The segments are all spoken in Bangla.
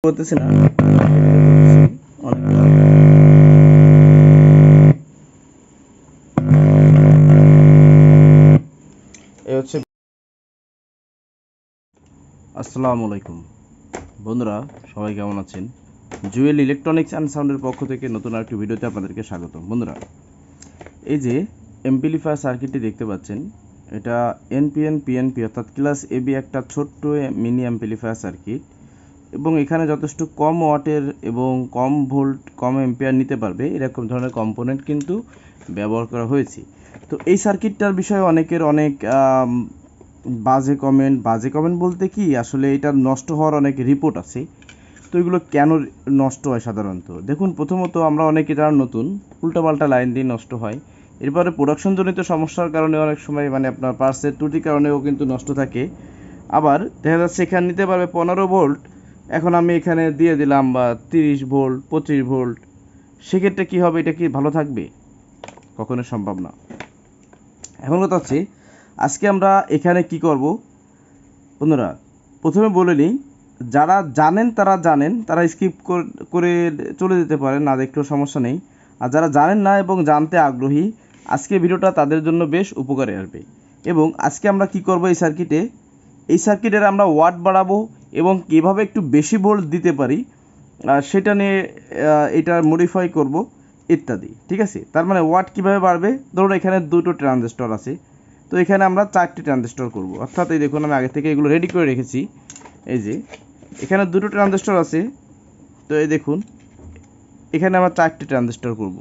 করতেছি না এই হচ্ছে। আসসালামু আলাইকুম বন্ধুরা, সবাই কেমন আছেন? জুয়েল ইলেকট্রনিক্স অ্যান্ড সাউন্ডের পক্ষ থেকে নতুন আরেকটি ভিডিওতে আপনাদেরকে স্বাগত। বন্ধুরা, এই যে এমপ্লিফায়ার সার্কিটটি দেখতে পাচ্ছেন, এটা এনপিএন পিএনপি অর্থাৎ ক্লাস এবি একটা ছোট্ট মিনি এমপ্লিফায়ার সার্কিট, এবং এখানে যথেষ্ট কম ওয়াটের এবং কম ভোল্ট কম এম্পিয়ার নিতে পারবে এরকম ধরনের কম্পোনেন্ট কিন্তু ব্যবহার করা হয়েছে। তো এই সার্কিটটার বিষয়ে অনেকের অনেক বাজে কমেন্ট বলতে কি, আসলে এটা নষ্ট হওয়ার অনেক রিপোর্ট আছে। তো এগুলো কেন নষ্ট হয় সাধারণত? দেখুন, প্রথমত আমরা অনেকে যারা নতুন, উল্টোপাল্টা লাইন দিয়ে নষ্ট হয়। এরপরে প্রোডাকশনজনিত সমস্যার কারণে অনেক সময় আপনার পার্সের ত্রুটির কারণেও কিন্তু নষ্ট থাকে। আবার দেখা যাচ্ছে এখানে নিতে পারবে 15 ভোল্ট, এখন আমি এখানে দিয়ে দিলাম বা 30 ভোল্ট 25 ভোল্ট, সেক্ষেত্রে কী হবে? এটা কি ভালো থাকবে? কখনো সম্ভব না। এখন কথা হচ্ছে, আজকে আমরা এখানে কি করব বন্ধুরা, প্রথমে বলে নিই, যারা জানেন তারা স্কিপ করে চলে যেতে পারেন, না দেখলেও সমস্যা নেই। আর যারা জানেন না এবং জানতে আগ্রহী, আজকে ভিডিওটা তাদের জন্য বেশ উপকারে আসবে। এবং আজকে আমরা কি করব, এই সার্কিটের আমরা ওয়াট বাড়াবো এবং কীভাবে একটু বেশি ভোল্ট দিতে পারি সেটা নিয়ে এটা মডিফাই করব ইত্যাদি। ঠিক আছে? তার মানে ওয়াট কীভাবে বাড়বে, ধরুন এখানে দুটো ট্রানজিস্টর আছে, তো এখানে আমরা 4টি ট্রানজিস্টর করব। অর্থাৎ এই দেখুন, আমি আগে থেকে এগুলো রেডি করে রেখেছি। এই যে এখানে দুটো ট্রানজিস্টর আছে, তো এই দেখুন এখানে আমরা 4টি ট্রানজিস্টর করব।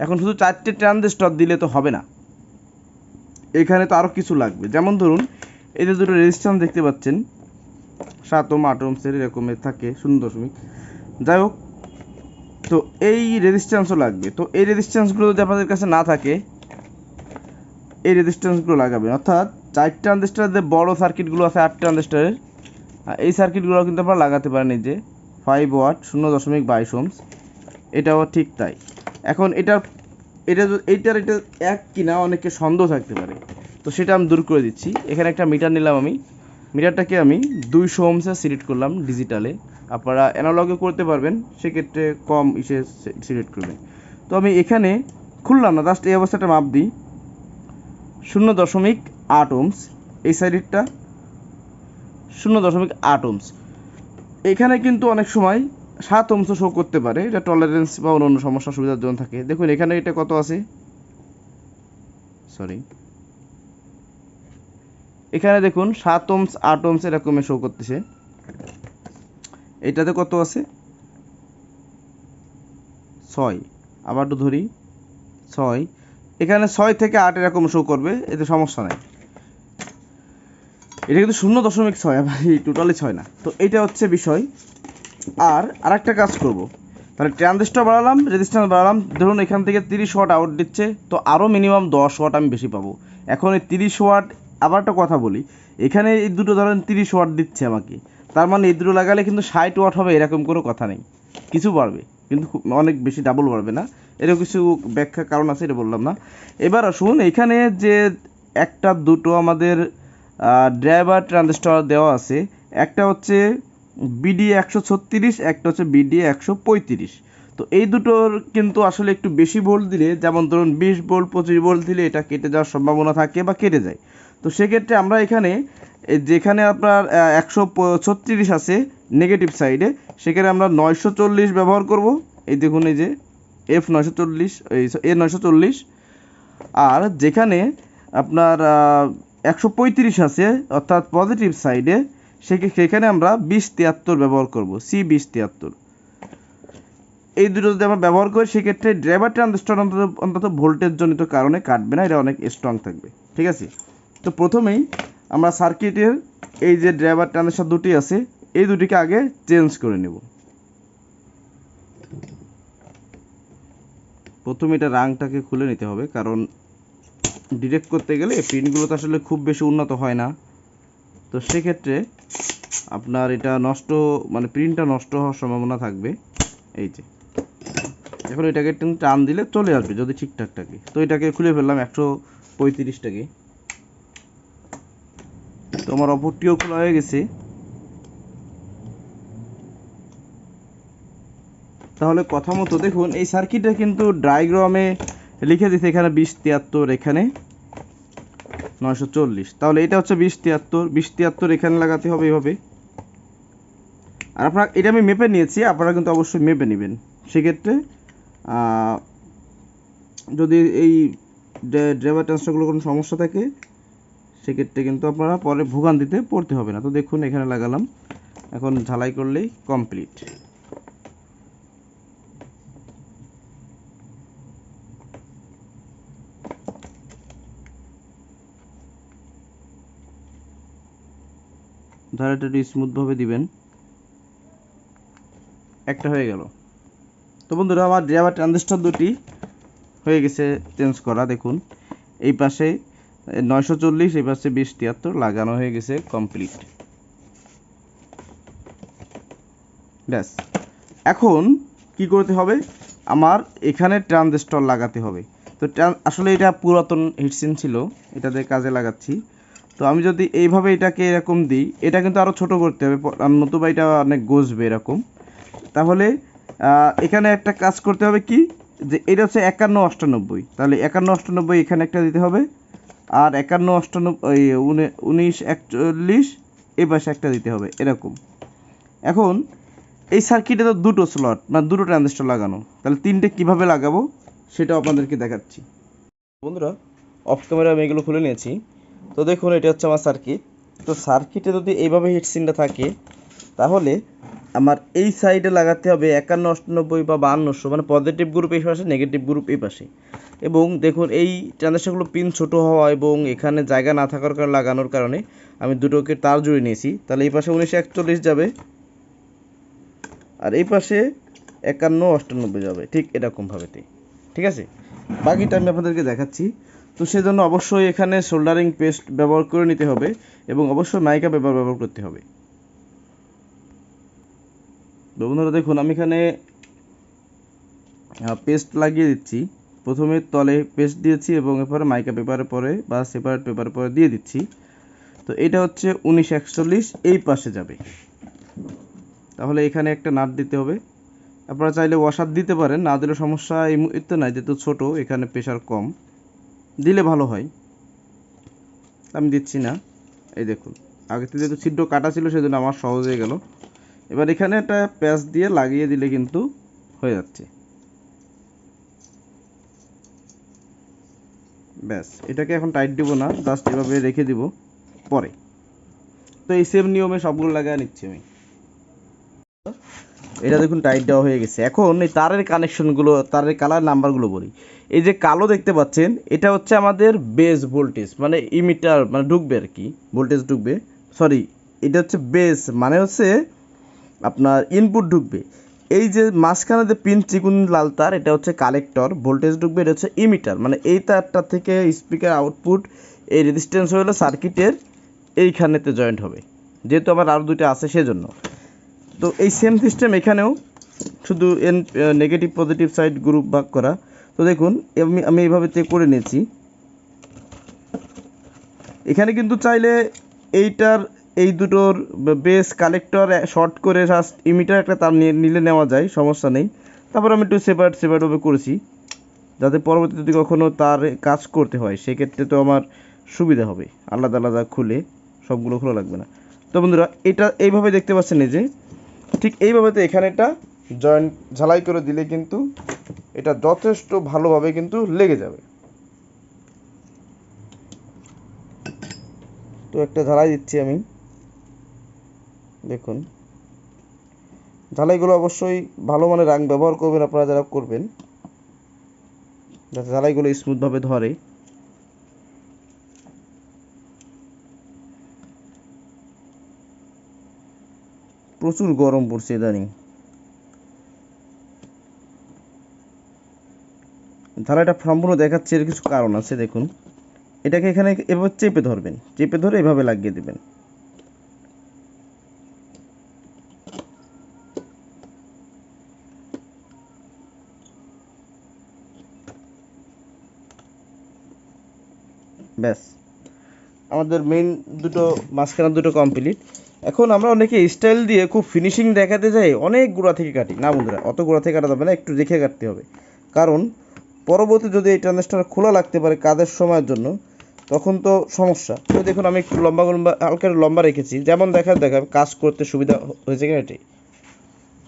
এখন শুধু 4টি ট্রানজিস্টর দিলে তো হবে না, এখানে তো আরও কিছু লাগবে। যেমন ধরুন, এই যে দুটো রেজিস্ট্যান্স দেখতে পাচ্ছেন, 7 ওহম 8 ওহমসের এরকমের থাকে 0., যাই হোক, তো এই রেজিস্ট্যান্সও লাগবে। তো এই রেজিস্ট্যান্সগুলো যদি আপনাদের কাছে না থাকে, এই রেজিস্ট্যান্সগুলো লাগাবেন। অর্থাৎ 4 ট্রানজিস্টারের যে বড় সার্কিটগুলো আছে 8 ট্রানজিস্টারের, এই সার্কিটগুলো কিন্তু আপনারা লাগাতে পারেন। এই যে 5 ওয়াট 0.22 ওহমস, এটাও ঠিক তাই। এখন এইটার এক কিনা অনেকে সন্দেহ থাকতে পারে, তো সেটা আমি দূর করে দিচ্ছি। এখানে একটা মিটার নিলাম, আমি মিটারটাকে আমি 200 ওহমসে সিলেক্ট করলাম ডিজিটালে। আপনারা অ্যানালগে করতে পারবেন, সেক্ষেত্রে কম সিলেক্ট করবেন। তো আমি এখানে খুললাম না, জাস্ট এই অবস্থাটা মাপ দিই, 0.8 ওহমস। এই সাইডেরটা 0.8 ওহমস। এখানে কিন্তু অনেক সময় 7 ওহমসও শো করতে পারে, এটা টলারেন্স বা অন্য সমস্যা সুবিধার জন্য থাকে। দেখুন এখানে এটা কত আছে, সরি, এখানে দেখুন 7 ওহমস 8 ওহমস এরকমই শো করতেছে। এটাতে কত আছে, 6, আবার একটু ধরি 6, এখানে 6 থেকে 8 এরকম শো করবে, এতে সমস্যা নাই। এটা কিন্তু 0.6, আবার টোটালি 6 না। তো এটা হচ্ছে বিষয়। আর আরেকটা কাজ করব, তাহলে ট্রানজিস্টর বাড়ালাম, রেজিস্ট্যান্স বাড়ালাম, ধরুন এখান থেকে 30 ওয়াট আউট দিচ্ছে, তো আরও মিনিমাম 10 ওয়াট আমি বেশি পাবো। এখন এই 30 ওয়াট, আবার একটা কথা বলি, এখানে এই দুটো ধরেন 30 ওয়াট দিচ্ছে আমাকে, তার মানে এই দুটো লাগালে কিন্তু 60 ওয়াট হবে এরকম কোনো কথা নেই। কিছু বাড়বে কিন্তু অনেক বেশি, ডাবল বাড়বে না। এরকম কিছু ব্যাখ্যা কারণ আছে, এটা বললাম না। এবার আসুন, এখানে যে একটা দুটো আমাদের ড্রাইভার ট্রানজিস্টর দেওয়া আছে, একটা হচ্ছে বিডিএ 136, একটা হচ্ছে বিডিএ 135। তো এই দুটোর কিন্তু আসলে একটু বেশি ভোল্ট দিলে, যেমন ধরুন 20 ভোল্ট 25 ভোল্ট দিলে এটা কেটে যাওয়ার সম্ভাবনা থাকে বা কেটে যায়। তো সেক্ষেত্রে আমরা এখানে যেখানে আপনার 136 আছে নেগেটিভ সাইডে, সেখানে আমরা 940 ব্যবহার করব। এই দেখুন, এই যে F940, এই A940। আর যেখানে আপনার 135 আছে অর্থাৎ পজিটিভ সাইডে, সেখানে আমরা 2073 ব্যবহার করব, C2073। এই দুটো যদি আমরা ব্যবহার করি, সেক্ষেত্রে ড্রাইভার ট্রানজিস্টর অন্তত ভোল্টেজ জনিত কারণে কাটবে না, এটা অনেক স্ট্রং থাকবে। ঠিক আছে? তো প্রথমেই আমরা সার্কিটের এই যে ড্রাইভার ট্রানজিস্টর দুটি আছে, এই দুটিকে আগে চেঞ্জ করে নেব। প্রথমে এটা রাংটাকে খুলে নিতে হবে, কারণ ডিরেক্ট করতে গেলে পিনগুলো তো আসলে খুব বেশি উন্নত হয় না। তো সেক্ষেত্রে আপনার এটা নষ্ট, মানে প্রিন্টটা নষ্ট হওয়ার সম্ভাবনা থাকবে। এই যে এখন এটাকে একটু টান দিলে চলে আসবে যদি ঠিকঠাক থাকে। তো এটাকে খুলে ফেললাম 135টাকে। তো আমার অপরটিও খোলা হয়ে গেছে। তাহলে কথা মতো দেখুন এই সার্কিটে কিন্তু ডায়াগ্রামে লিখে দিচ্ছে এখানে 2073, এখানে 940। তাহলে এটা হচ্ছে 2073 এখানে লাগাতে হবে এইভাবে। আর আপনারা, এটা আমি মেপে নিয়েছি, আপনারা কিন্তু অবশ্যই মেপে নেবেন। সেক্ষেত্রে যদি এই ড্রাইভার ট্রান্সফারগুলো কোনো সমস্যা থাকে সেক্ষেত্রে কিন্তু আপনারা পরে ভোগান্তিতে পড়তে হবে না। তো দেখুন এখানে লাগালাম, এখন ঝালাই করলেই কমপ্লিট। ধারাটা একটু স্মুথভাবে দিবেন। একটা হয়ে গেল। তো বন্ধুরা, আমার ড্রাইভার ট্রানজিস্টর দুটি হয়ে গেছে চেঞ্জ করা। দেখুন এই পাশে 940, এই পাশে 2073 লাগানো হয়ে গেছে কমপ্লিট। ব্যাস, এখন কি করতে হবে, আমার এখানে ট্রানজিস্টর লাগাতে হবে। তো আসলে এটা পুরাতন হিটসিন ছিল, এটাতে কাজে লাগাচ্ছি। তো আমি যদি এইভাবে এটাকে এরকম দিই, এটা কিন্তু আরও ছোট করতে হবে, নতুবা এটা অনেক গজবে এরকম। তাহলে এখানে একটা কাজ করতে হবে কি, যে এটা হচ্ছে 51 98, তাহলে 51 98 এখানে একটা দিতে হবে, আর 51 98 19 41 এই পাশে একটা দিতে হবে এরকম। এখন এই সার্কিটে তো দুটো স্লট মানে দুটো ট্রানজিস্টর লাগানো, তাহলে তিনটে কিভাবে লাগাবো সেটাও আপনাদেরকে দেখাচ্ছি। বন্ধুরা, অফ ক্যামেরা আমি এগুলো খুলে নিয়েছি। তো দেখুন এটা হচ্ছে আমার সার্কিট। তো সার্কিটে যদি এইভাবে হিটসিনটা থাকে তাহলে আমার এই সাইডে লাগাতে হবে 51 98 বা 5200, মানে পজিটিভ গ্রুপ এই পাশে, নেগেটিভ গ্রুপ এই পাশে। এবং দেখুন এই ট্রানজিস্টরগুলো পিন ছোট হওয়া এবং এখানে জায়গা না থাকার কারণে লাগানোর কারণে আমি দুটোকে তার জুড়ে নিয়েছি। তাহলে এই পাশে 1941 যাবে আর এই পাশে 51 98 যাবে, ঠিক এরকমভাবেতে। ঠিক আছে, বাকিটা আমি আপনাদেরকে দেখাচ্ছি। তো সেজন্য অবশ্যই এখানে সোল্ডারিং পেস্ট ব্যবহার করে নিতে হবে এবং অবশ্যই মাইকা ব্যবহার করতে হবে। বন্ধুরা দেখুন আমি এখানে পেস্ট লাগিয়ে দিচ্ছি। প্রথমে তলে পেস্ট দিয়েছি এবং এরপরে মাইকা পেপারের পরে বা সেপারেট পেপারের পরে দিয়ে দিচ্ছি। তো এটা হচ্ছে 1941 এই পাশে যাবে। তাহলে এখানে একটা নাট দিতে হবে। আপনারা চাইলে ওয়াশার দিতে পারেন, না দিলে সমস্যা এই মুহূর্তে নাই, যেহেতু ছোটো এখানে প্রেশার কম, দিলে ভালো হয়। আমি দিচ্ছি না। এই দেখুন আগে থেকে যেহেতু ছিদ্র কাটা ছিল সেজন্য আমার সহজ হয়ে গেল। এবার এখানে একটা প্যাচ দিয়ে লাগিয়ে দিলে কিন্তু হয়ে যাচ্ছে। ব্যাস, এটাকে এখন টাইট দিব না, জাস্ট এভাবে রেখে দিব পরে। তো এই সেম নিয়মে সবগুলো লাগিয়ে নিচ্ছি আমি। এটা দেখুন টাইট দেওয়া হয়ে গেছে। এখন এই তারের কানেকশনগুলো, তারের কালার নাম্বারগুলো বলি। এই যে কালো দেখতে পাচ্ছেন এটা হচ্ছে আমাদের বেস ভোল্টেজ, মানে ইমিটার মানে ঢুকবে আর কি, ভোল্টেজ ঢুকবে, সরি এটা হচ্ছে বেস মানে হচ্ছে আপনার ইনপুট ঢুকবে। এই যে মাঝখানে যে পিন চিকুন লাল তার এটা হচ্ছে কালেক্টর, ভোল্টেজ ঢুকবে, এটা হচ্ছে ইমিটার, মানে এই তারটা থেকে স্পিকার আউটপুট এই রেজিস্ট্যান্স হলো সার্কিটের এইখানেতে জয়েন্ট হবে, যেহেতু আমার আরও দুটো আছে সেজন্য। তো এই সেম সিস্টেম এখানেও, শুধু নেগেটিভ পজিটিভ সাইড গ্রুপ ভাগ করা। তো দেখুন আমি এইভাবে চেক করে নিয়েছি। এখানে কিন্তু চাইলে এইটার এই দুটোর বেস কালেক্টর শর্ট করে জাস্ট ইমিটার একটা তার নিলে নেওয়া যায়, সমস্যা নেই। তারপর আমি একটু সেপারেটভাবে করেছি যাতে পরবর্তীতে যদি কখনও তার কাজ করতে হয় সেক্ষেত্রে তো আমার সুবিধা হবে, আলাদা আলাদা খুলে সবগুলো খোলা লাগবে না। তো বন্ধুরা এটা এইভাবে দেখতে পাচ্ছেন, এই যে ঠিক এইভাবে তো এখানে এটা জয়েন্ট ঝালাই করে দিলে কিন্তু এটা যথেষ্ট ভালোভাবে কিন্তু লেগে যাবে। তো একটা ঝালাই দিচ্ছি আমি। দেখুন ঝালাইগুলো অবশ্যই ভালো মানের রাং ব্যবহার করবেন আপনারা যারা করবেন, যাতে ঝালাইগুলো স্মুথভাবে ধরে। প্রচুর গরম পড়ছে ইদানিং। ঝালাইটা সম্পূর্ণ দেখাচ্ছে, এর কিছু কারণ আছে। দেখুন এটাকে এখানে এভাবে চেপে ধরবেন, চেপে ধরে এভাবে লাগিয়ে দেবেন। ব্যাস, আমাদের মেইন দুটো মাঝখানে দুটো কমপ্লিট। এখন আমরা অনেকে স্টাইল দিয়ে খুব ফিনিশিং দেখাতে যাই, অনেক গোড়া থেকে কাটি। না বন্ধুরা, অত গোড়া থেকে কাটা যাবে না, একটু রেখে কাটতে হবে। কারণ পরবর্তী যদি এই ট্রানজিস্টার খোলা লাগতে পারে কাজের সময়ের জন্য, তখন তো সমস্যা। তো দেখুন আমি একটু লম্বা হালকা লম্বা রেখেছি, যেমন দেখা কাজ করতে সুবিধা হয়েছে কিনা এটাই।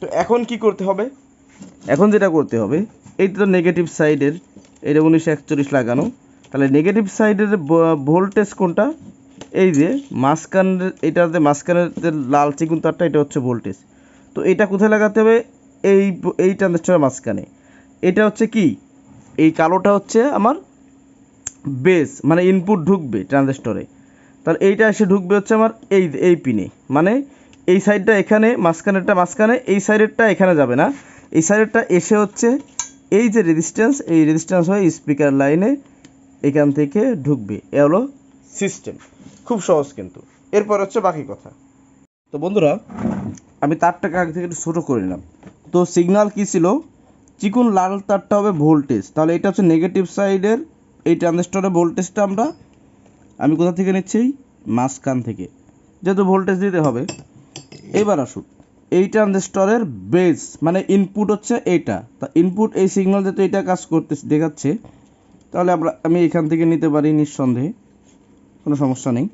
তো এখন কি করতে হবে? এখন যেটা করতে হবে, এই তো নেগেটিভ সাইডের এটা 1941 লাগানো, তাহলে নেগেটিভ সাইডের ভোল্টেজ কোনটা? এই যে মাঝখানের, এটাতে মাঝখানের যে লাল চিকুন তারটা, এটা হচ্ছে ভোল্টেজ। তো এটা কোথায় লাগাতে হবে? এই ট্রানজিস্টরের মাঝখানে। এটা হচ্ছে কি, এই কালোটা হচ্ছে আমার বেস, মানে ইনপুট ঢুকবে ট্রানজিস্টরে। তাহলে এইটা এসে ঢুকবে হচ্ছে আমার এই পিনে, মানে এই সাইডটা এখানে, মাঝখানেরটা মাঝখানে, এই সাইডেরটা এখানে যাবে না, এই সাইডেরটা এসে হচ্ছে এই যে রেজিস্ট্যান্স, এই রেজিস্ট্যান্স হয়ে স্পিকার লাইনে এখান থেকে ঢুকবে। এ হলো সিস্টেম, খুব সহজ কিন্তু। এরপর হচ্ছে বাকি কথা। তো বন্ধুরা, আমি তারটাকে আগে থেকে একটু ছোটো করে নিলাম। তো সিগন্যাল কী ছিল? চিকুন লাল তারটা হবে ভোল্টেজ, তাহলে এটা হচ্ছে নেগেটিভ সাইডের এই ট্রানজিস্টরের ভোল্টেজটা আমি কোথা থেকে নিচ্ছি? মাঝখান থেকে, যেহেতু ভোল্টেজ দিতে হবে। এবার আসুন, এই ট্রানজিস্টরের বেস মানে ইনপুট হচ্ছে এইটা, তা ইনপুট এই সিগন্যাল যেহেতু এটা কাজ করতে দেখাচ্ছে, তাহলে আমি এখান থেকে নিতে পারি নিঃসন্দেহে, কোনো সমস্যা নেই,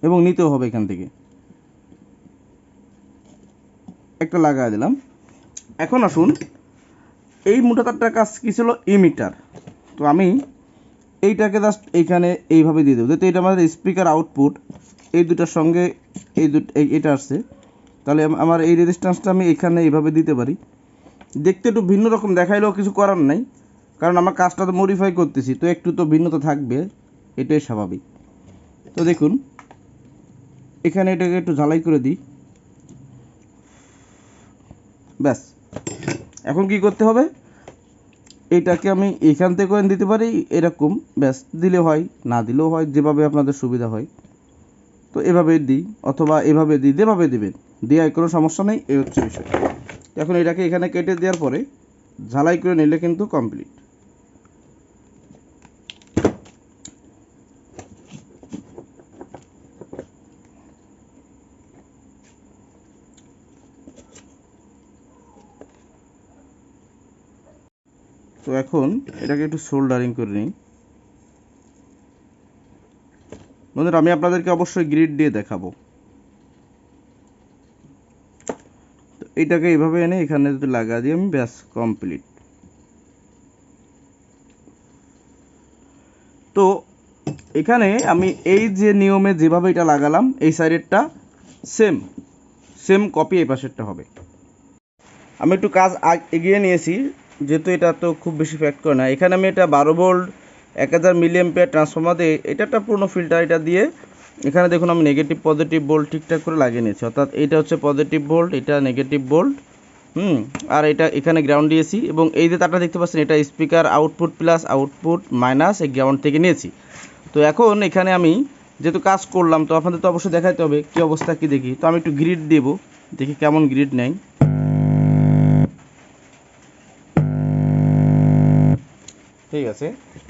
এবং নিতেও হবে এখান থেকে। একটা লাগাই দিলাম। এখন আসুন, এই মোটা তারটার কাজ কী ছিল? ইমিটার। তো আমি এইটাকে জাস্ট এইখানে এইভাবে দিয়ে দেবো, যেহেতু এটা আমাদের স্পিকার আউটপুট, এই দুটার সঙ্গে এটা আসছে, তাহলে আমার এই রেজিস্ট্যান্সটা আমি এখানে এইভাবে দিতে পারি। দেখতে একটু ভিন্ন রকম দেখাইলেও কিছু করার নাই, কারণ আমার কাজটা তো মডিফাই করতেছি, তো একটু তো ভিন্নতা থাকবে, এটাই স্বাভাবিক। তো দেখুন, এখানে এটাকে একটু ঝালাই করে দিই, ব্যাস। এখন কি করতে হবে? এটাকে আমি এখান থেকে দিতে পারি এরকম, ব্যাস, দিলে হয়, না দিলেও হয়, যেভাবে আপনাদের সুবিধা হয়। তো এভাবে দিই, অথবা এভাবে দিই, যেভাবে দেবেন, দেওয়ায় কোনো সমস্যা নেই, এই হচ্ছে বিষয়। এখন এটাকে এখানে কেটে দেওয়ার পরে ঝালাই করে নিলে কিন্তু কমপ্লিট। তো এখন এটাকে একটু সোল্ডারিং করে নিই। বন্ধুরা, আমি আপনাদেরকে অবশ্যই গ্রিড দিয়ে দেখাবো। তো এইটাকে এইভাবে এনে এখানে যদি লাগা দিই আমি, ব্যাস কমপ্লিট। তো এখানে আমি এই যে নিয়মে যেভাবে এটা লাগালাম, এই সাইডেরটা সেম কপি এই পাশেরটা হবে। আমি একটু কাজ এগিয়ে নিয়েছি, যেহেতু এটা তো খুব বেশি ফ্যাক্ট করে না। এখানে আমি এটা 12 ভোল্ট 1000 মিলি অ্যাম্পিয়ার ট্রান্সফর্মার দিয়ে, এটা একটা পুরনো ফিল্টার, এটা দিয়ে এখানে দেখুন আমি নেগেটিভ পজিটিভ ভোল্ট ঠিকঠাক করে লাগিয়ে নিয়েছি। অর্থাৎ এটা হচ্ছে পজিটিভ ভোল্ট, এটা নেগেটিভ ভোল্ট, আর এটা এখানে গ্রাউন্ড দিয়েছি, এবং এই যে তারটা দেখতে পাচ্ছেন, এটা speaker output plus output minus এই গ্রাউন্ড থেকে নিয়েছি। তো এখন এখানে আমি যেহেতু কাজ করলাম, তো আপনাদের তো অবশ্যই দেখাতে হবে কী অবস্থা কী দেখি। তো আমি একটু গ্রিড দেবো, দেখি কেমন গ্রিড নেয়। ঠিক আছে।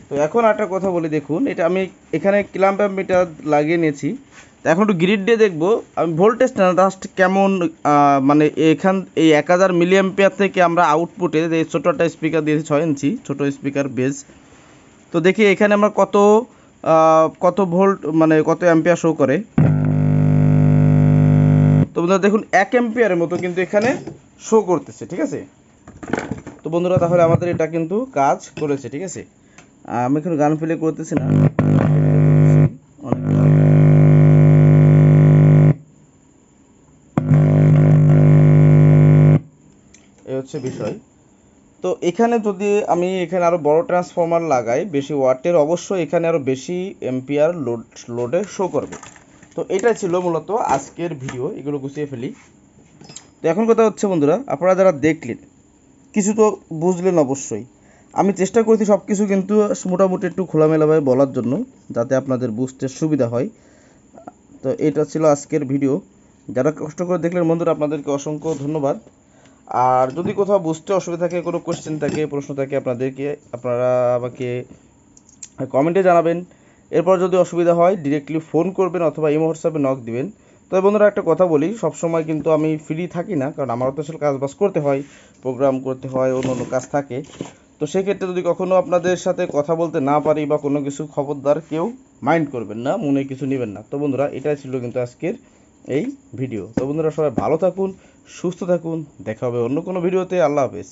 তো এখন একটা কথা বলি, দেখুন এটা আমি এখানে ক্ল্যাম্প অ্যামিটার লাগিয়ে নিয়েছি। তো এখন একটু গ্রিড দিয়ে দেখবো আমি ভোল্টেজটা জাস্ট কেমন, মানে এই 1000 মিলি অ্যাম্পিয়ার থেকে আমরা আউটপুটে এই ছোটো একটা স্পিকার দিয়েছি, 6 ইঞ্চি ছোটো স্পিকার বেস। তো দেখি এখানে আমরা কত ভোল্ট, মানে কত অ্যাম্পিয়ার শো করে। তো বন্ধুরা দেখুন 1 অ্যাম্পিয়ারের মতো কিন্তু এখানে শো করতেছে, ঠিক আছে। তো বন্ধুরা, তাহলে আমাদের এটা কিন্তু কাজ করেছে, ঠিক আছে। আমি এখন গান প্লে করতেছি না, এই হচ্ছে বিষয়। তো এখানে যদি আমি এখানে আরও বড় ট্রান্সফর্মার লাগাই বেশি ওয়াটের, অবশ্যই এখানে আরও বেশি এম্পিয়ার লোডে শো করবে। তো এটা ছিল মূলত আজকের ভিডিও, এগুলো গুছিয়ে ফেলি। তো এখন কথা হচ্ছে বন্ধুরা, আপনারা যারা দেখলেন কিছু তো বুঝলেন অবশ্যই। আমি চেষ্টা করছি সব কিছু কিন্তু মোটামুটি একটু খোলামেলাভাবে বলার জন্য, যাতে আপনাদের বুঝতে সুবিধা হয়। তো এটা ছিল আজকের ভিডিও। যারা কষ্ট করে দেখলেন বন্ধুরা, আপনাদেরকে অসংখ্য ধন্যবাদ। আর যদি কোথাও বুঝতে অসুবিধা থাকে, কোনো কোয়েশ্চেন থাকে, প্রশ্ন থাকে, আপনারা আমাকে কমেন্টে জানাবেন। এরপর যদি অসুবিধা হয় ডিরেক্টলি ফোন করবেন, অথবা ইমো হোয়াটসঅ্যাপে নক দিবেন। তো বন্ধুরা একটা কথা বলি, সবসময় কিন্তু আমি ফ্রি থাকি না, কারণ আমারও তো আসলে কাজবাজ করতে হয়, প্রোগ্রাম করতে হয়, অন্য অন্য কাজ থাকে। তো সেক্ষেত্রে যদি কখনো আপনাদের সাথে কথা বলতে না পারি বা কোনো কিছু, খবরদার কেউ মাইন্ড করবেন না, মনে কিছু নেবেন না। তো বন্ধুরা এটাই ছিল কিন্তু আজকের এই ভিডিও। তো বন্ধুরা সবাই ভালো থাকুন, সুস্থ থাকুন, দেখা হবে অন্য কোনো ভিডিওতে। আল্লাহ হাফেজ।